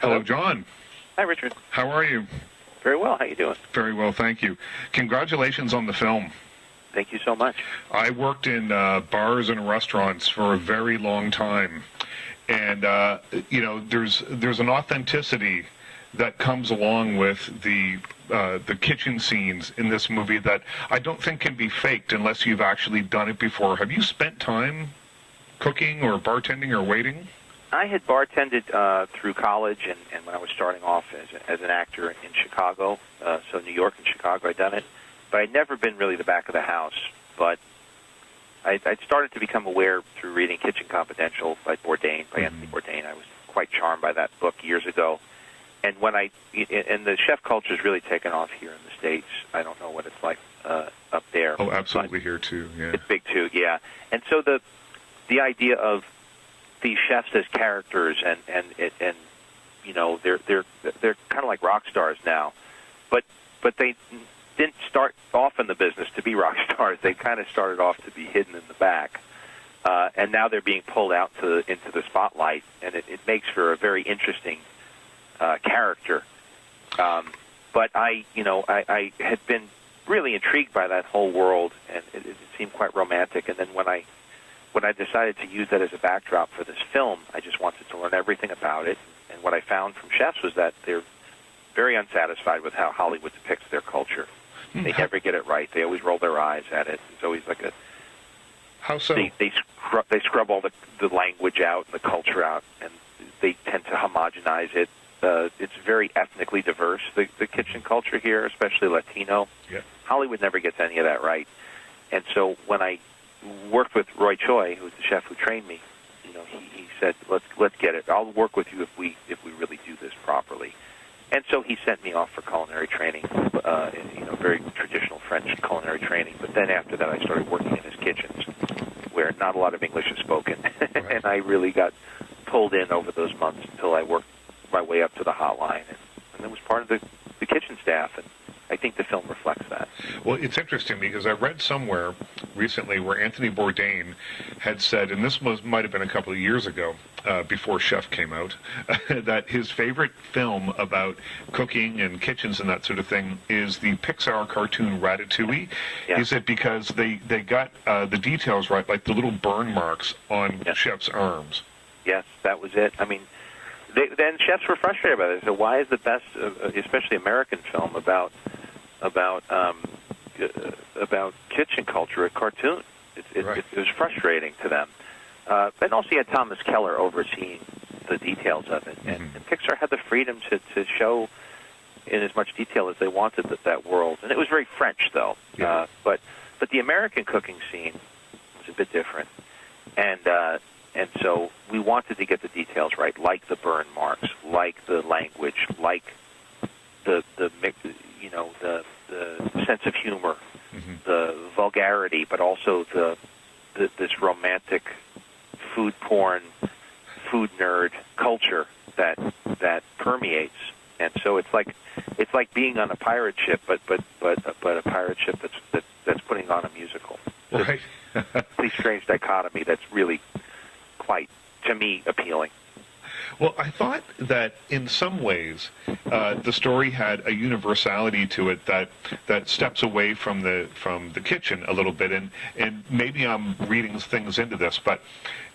Hello, John. Hi, Richard. How are you? Very well. How you doing? Very well, thank you. Congratulations on the film. Thank you so much. I worked in bars and restaurants for a very long time, and there's an authenticity that comes along with the kitchen scenes in this movie that I don't think can be faked unless you've actually done it before. Have you spent time cooking or bartending or waiting? I had bartended through college and when I was starting off as an actor in Chicago, so New York and Chicago, I'd done it. But I'd never been really the back of the house. But I'd started to become aware through reading Kitchen Confidential by Bourdain, by Anthony Bourdain. I was quite charmed by that book years ago. And and the chef culture has really taken off here in the States. I don't know what it's like up there. Oh, absolutely, here too. Yeah, it's big too. Yeah, and so the idea of these chefs as characters and you know they're kind of like rock stars now, but they didn't start off in the business to be rock stars. They kind of started off to be hidden in the back, and now they're being pulled out into the spotlight, and it makes for a very interesting character. But I had been really intrigued by that whole world, and it seemed quite romantic. And then when I decided to use that as a backdrop for this film, I just wanted to learn everything about it. And what I found from chefs was that they're very unsatisfied with how Hollywood depicts their culture. They never get it right. They always roll their eyes at it. It's always like a... How so? They scrub all the language out and the culture out, and they tend to homogenize it. It's very ethnically diverse, the kitchen culture here, especially Latino. Yeah. Hollywood never gets any of that right. And so when I worked with Roy Choi, who was the chef who trained me, you know, he said, let's get it. I'll work with you if we really do this properly. And so he sent me off for culinary training, very traditional French culinary training. But then after that, I started working in his kitchens, where not a lot of English is spoken. Right. And I really got pulled in over those months until I worked my way up to the hotline, and it was part of the kitchen staff, and I think the film reflects that. Well, it's interesting because I read somewhere recently where Anthony Bourdain had said, and this might have been a couple of years ago, before Chef came out, that his favorite film about cooking and kitchens and that sort of thing is the Pixar cartoon Ratatouille. Yeah. He said because they got the details right, like the little burn marks on Chef's arms. Yes, that was it. I mean, then chefs were frustrated about it. So why is the best, especially American film, about kitchen culture a cartoon? It was frustrating to them. And also you had Thomas Keller overseeing the details of it. And Pixar had the freedom to show in as much detail as they wanted that world. And it was very French, though. Yeah. But the American cooking scene was a bit different. And so we wanted to get the details right, like the burn marks, like the language, like the sense of humor, the vulgarity, but also this romantic food porn, food nerd culture that permeates. And so it's like being on a pirate ship, but a pirate ship that's putting on a musical. Right. Pretty strange dichotomy that's really quite, to me, appealing. Well, I thought that in some ways the story had a universality to it that steps away from the kitchen a little bit, and maybe I'm reading things into this, but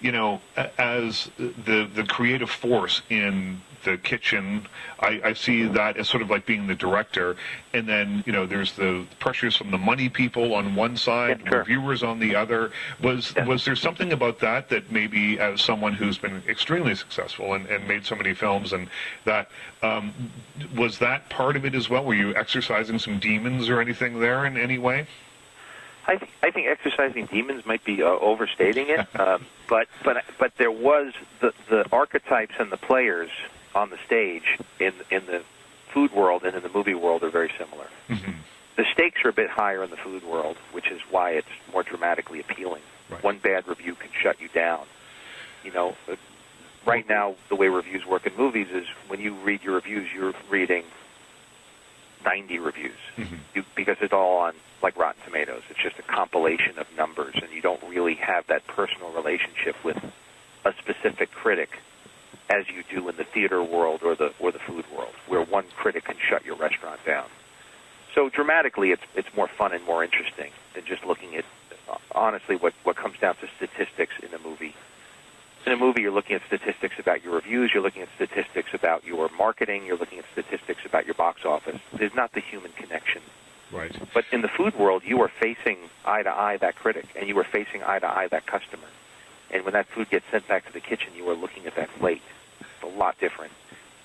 you know, as the creative force in the kitchen, I see that as sort of like being the director, and then you know there's the pressures from the money people on one side, reviewers on the other. Was there something about that maybe as someone who's been extremely successful and made so many films, and that was that part of it as well? Were you exercising some demons or anything there in any way? I think exercising demons might be overstating it, but there was the archetypes and the players on the stage in the food world and in the movie world are very similar. Mm-hmm. The stakes are a bit higher in the food world, which is why it's more dramatically appealing. Right. One bad review can shut you down. You know, right now the way reviews work in movies is when you read your reviews, you're reading 90 reviews because it's all on like Rotten Tomatoes. It's just a compilation of numbers, and you don't really have that personal relationship with a specific critic as you do in the theater world or the food world, where one critic can shut your restaurant down. So dramatically, it's more fun and more interesting than just looking at, honestly, what comes down to statistics in a movie. In a movie, you're looking at statistics about your reviews, you're looking at statistics about your marketing, you're looking at statistics about your box office. There's not the human connection. Right. But in the food world, you are facing eye-to-eye that critic, and you are facing eye-to-eye that customer. And when that food gets sent back to the kitchen, you are looking at that plate. It's a lot different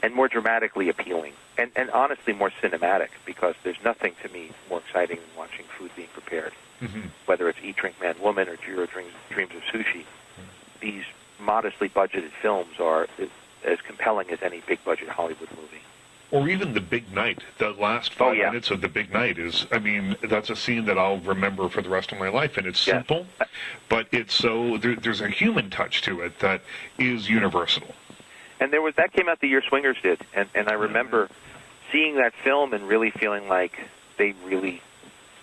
and more dramatically appealing and honestly more cinematic, because there's nothing to me more exciting than watching food being prepared. Mm-hmm. Whether it's Eat, Drink, Man, Woman or Jiro Dreams of Sushi, these modestly budgeted films are as compelling as any big-budget Hollywood movie. Or even The Big Night. The last 5 yeah. minutes of The Big Night is, I mean, that's a scene that I'll remember for the rest of my life. And it's simple, but it's so, there's a human touch to it that is universal. And that came out the year Swingers did. And I remember seeing that film and really feeling like they really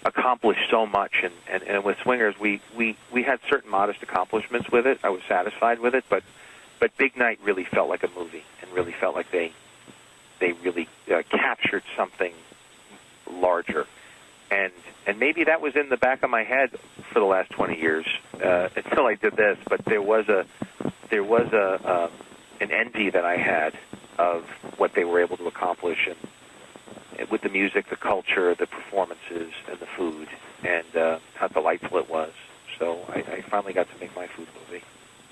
accomplished so much. And with Swingers, we had certain modest accomplishments with it. I was satisfied with it, but Big Night really felt like a movie and really felt like they really captured something larger. And maybe that was in the back of my head for the last 20 years until I did this. But there was an envy that I had of what they were able to accomplish, and with the music, the culture, the performances, and the food, and how delightful it was. So I finally got to make my food movie.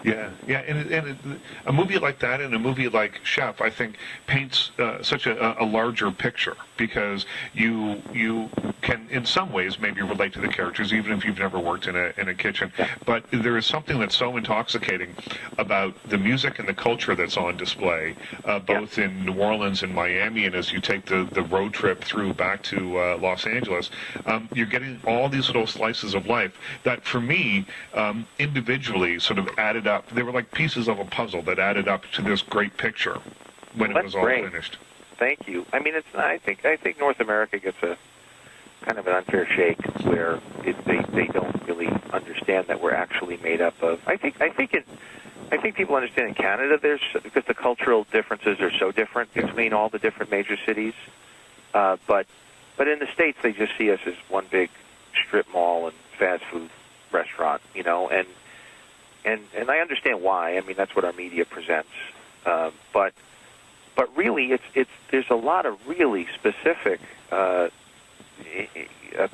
Yeah, and a movie like that and a movie like Chef, I think, paints such a larger picture, because you can, in some ways, maybe relate to the characters, even if you've never worked in a kitchen. Yeah. But there is something that's so intoxicating about the music and the culture that's on display, both in New Orleans and Miami, and as you take the road trip through back to Los Angeles, you're getting all these little slices of life that, for me, individually sort of added up. They were like pieces of a puzzle that added up to this great picture when it was all finished. Thank you. I mean, I think North America gets a kind of an unfair shake where they don't really understand that we're actually made up of. I think people understand in Canada because the cultural differences are so different between all the different major cities. But in the States, they just see us as one big strip mall and fast food restaurant, you know, and I understand why. I mean, that's what our media presents. But really, there's a lot of really specific,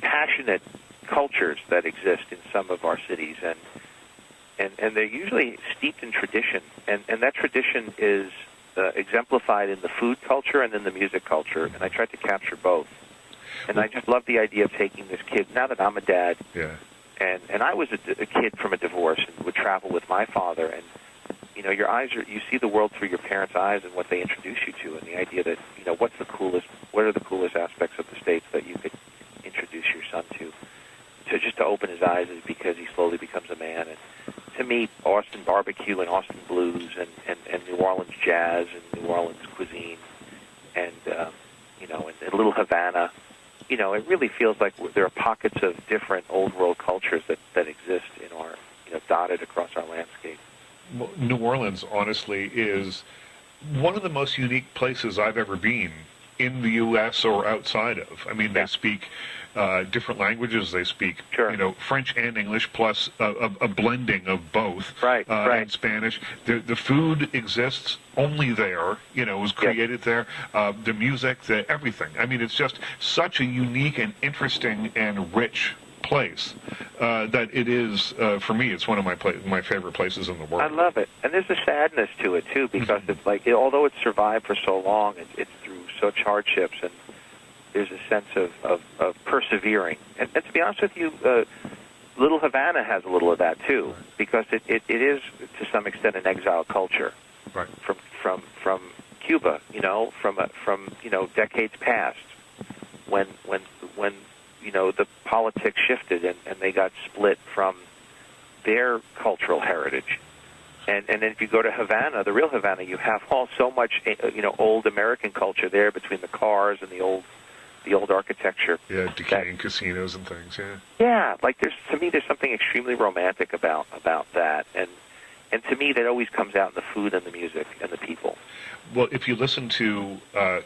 passionate cultures that exist in some of our cities, and they're usually steeped in tradition, and that tradition is exemplified in the food culture and in the music culture, and I tried to capture both. And I just love the idea of taking this kid, now that I'm a dad. Yeah. And I was a kid from a divorce and would travel with my father, and you know, you see the world through your parents' eyes and what they introduce you to, and the idea that, you know, what are the coolest aspects of the States that you could introduce your son to just to open his eyes, is because he slowly becomes a man. And to me, Austin barbecue and Austin blues and New Orleans jazz and New Orleans cuisine and you know, and Little Havana. You know, it really feels like there are pockets of different old world cultures that exist in our, you know, dotted across our landscape. Well, New Orleans, honestly, is one of the most unique places I've ever been in the U.S. or outside of. I mean, they speak different languages. They speak, you know, French and English, plus a blending of both. Right. And Spanish. The food exists only there. You know, it was created there. The music, everything. I mean, it's just such a unique and interesting and rich place that it is, for me, it's one of my favorite places in the world. I love it. And there's a sadness to it, too, because it's like, although it's survived for so long, it's through such hardships, and there's a sense of persevering. And to be honest with you, Little Havana has a little of that, too, because it is, to some extent, an exile culture from Cuba, you know, from you know, decades past, when you know, the politics shifted and they got split from their cultural heritage. And then if you go to Havana, the real Havana, you have so much, you know, old American culture there between the cars and the old architecture. Yeah, decaying casinos and things. Yeah. Yeah, like to me, there's something extremely romantic about that, and And to me, that always comes out in the food and the music and the people. Well, if you listen to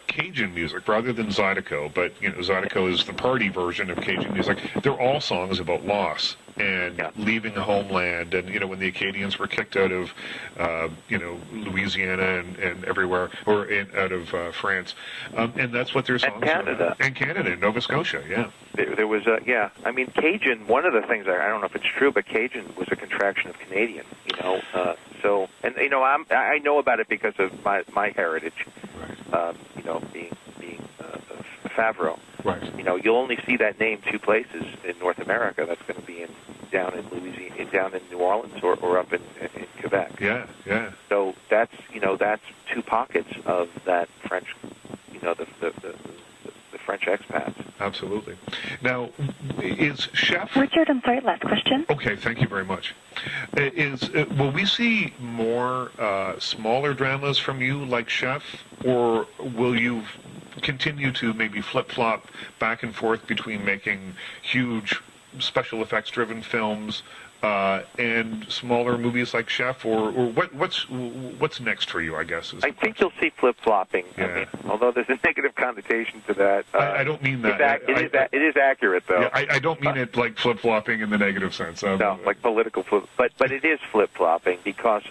Cajun music rather than Zydeco, but Zydeco is the party version of Cajun music. They're all songs about loss and leaving a homeland, and when the Acadians were kicked out of Louisiana and everywhere, or out of France, and that's what their songs are about. And Canada, and Nova Scotia, yeah. There was I mean, Cajun. One of the things I don't know if it's true, but Cajun was a contraction of Canadian. So I know about it because of my heritage. Right. Being Favreau. Right. You'll only see that name two places in North America. That's going to be down in Louisiana, down in New Orleans, or up in Quebec. Yeah, yeah. So that's two pockets of that French, the French expats. Absolutely. Now, is Chef... Richard, I'm sorry, last question. Okay, thank you very much. Will we see more smaller dramas from you like Chef, or will you continue to maybe flip-flop back and forth between making huge special effects-driven films and smaller movies like Chef, or what's next for you, I guess? I think you'll see flip-flopping. Yeah. I mean, although there's a negative connotation to that. I don't mean that. It is accurate, though. Yeah, I don't mean it like flip-flopping in the negative sense. No, like political flip. But it is flip-flopping because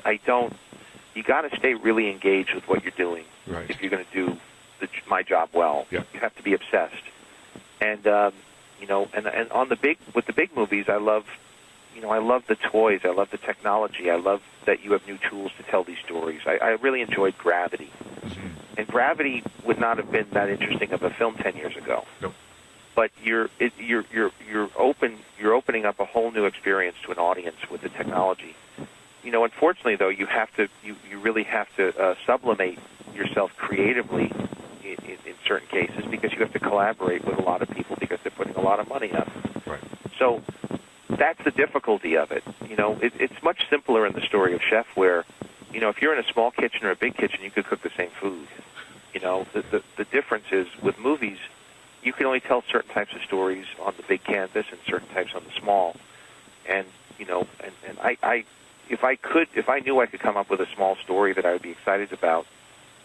you got to stay really engaged with what you're doing. Right. If you're going to do my job well. Yeah. You have to be obsessed. And, and on with the big movies, I love the toys. I love the technology. I love that you have new tools to tell these stories. I really enjoyed Gravity. Mm-hmm. And Gravity would not have been that interesting of a film 10 years ago. Nope. But you're opening up a whole new experience to an audience with the technology. Unfortunately, though, you really have to sublimate yourself creatively in certain cases, because you have to collaborate with a lot of people because they're putting a lot of money up. Right. So that's the difficulty of it. It's much simpler in the story of Chef, where, if you're in a small kitchen or a big kitchen, you could cook the same food. The difference is with movies, you can only tell certain types of stories on the big canvas and certain types on the small. And if I knew I could come up with a small story that I would be excited about,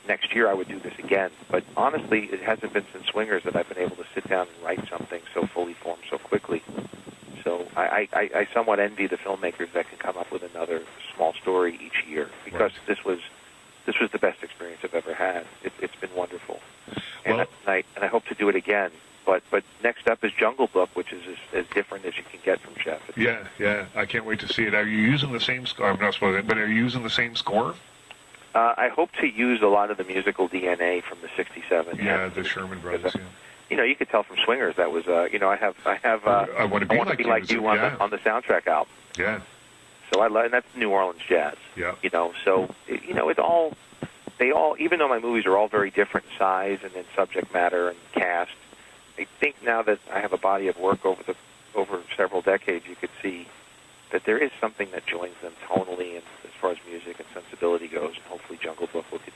next year I would do this again. But honestly, it hasn't been since Swingers that I've been able to sit down and write something so fully formed so quickly. So I somewhat envy the filmmakers that can come up with another small story each year, because this was the best experience I've ever had. It's been wonderful, and I hope to do it again. But next up is Jungle Book, which is as different as you can get from Chef. Yeah, I can't wait to see it. Are you using the same score? I'm not supposed to, but are you using the same score? I hope to use a lot of the musical DNA from the '67. Yeah, the Sherman Brothers. Yeah. You could tell from Swingers that was. I have. I want to be like you on the soundtrack album. Yeah. So I love, and that's New Orleans jazz. Yeah. So it's all. They all, even though my movies are all very different in size and in subject matter and cast, I think now that I have a body of work over several decades, you could see that there is something that joins them tonally and as far as music and sensibility goes, and hopefully Jungle Book will continue